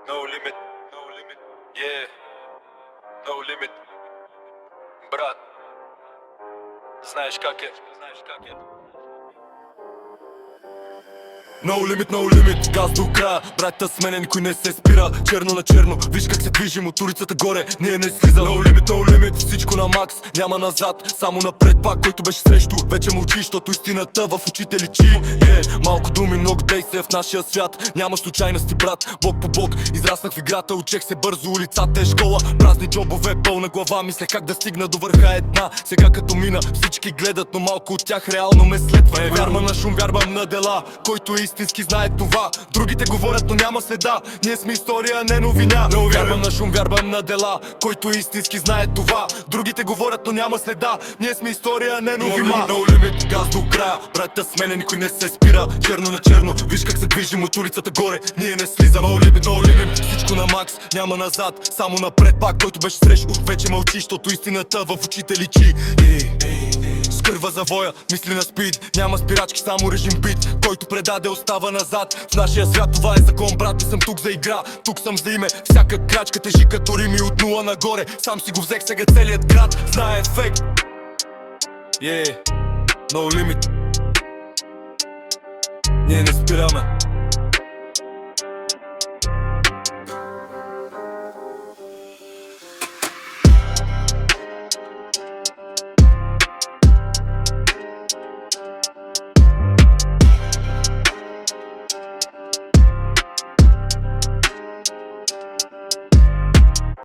No limit, yeah, no limit. Брат, знаеш как е. No limit, газ до края. Братята с мене никой не се спира. Черно на черно, виж как се движим от улицата горе. Ние не слизам. No limit, всичко на макс, няма назад, само напред. Пак който беше срещу, вече мълчи, защото истината в очите личи. Малко думи, много действия в нашия свят. Няма случайности, брат, бок по бок. Израснах в играта, учех се бързо, улицата е школа. Празни джобове, пълна глава, мисля как да стигна до върха една. Сега като мина, всички гледат, но малко от тях реално ме следва. Вярвам на шум, вярвам на дела. Който е истински знае това. Другите говорят, но няма следа. Ние сме история, не новина. Вярвам на шум, вярвам на дела. Който е истински знае това. Другите говорят, но няма следа. Ние сме история, не новина. No limit, газ до края. Братята с мене никой не се спира. Черно на черно, виж как се движим от улицата горе. Ние не слизам. No limit, всичко на макс, няма назад, само напред. Пак който беше срещу, вече мълчи, защото истината в очите личи. Скърва завоя, мисли на спид. Няма спирачки, само режим бит. Който предаде остава назад. В нашия свят това е закон, брат, не съм тук за игра. Тук съм за име, всяка крачка тежи като рими от нула нагоре. Сам си го взех, сега целият град знае ефект. No limit. Ние не спираме.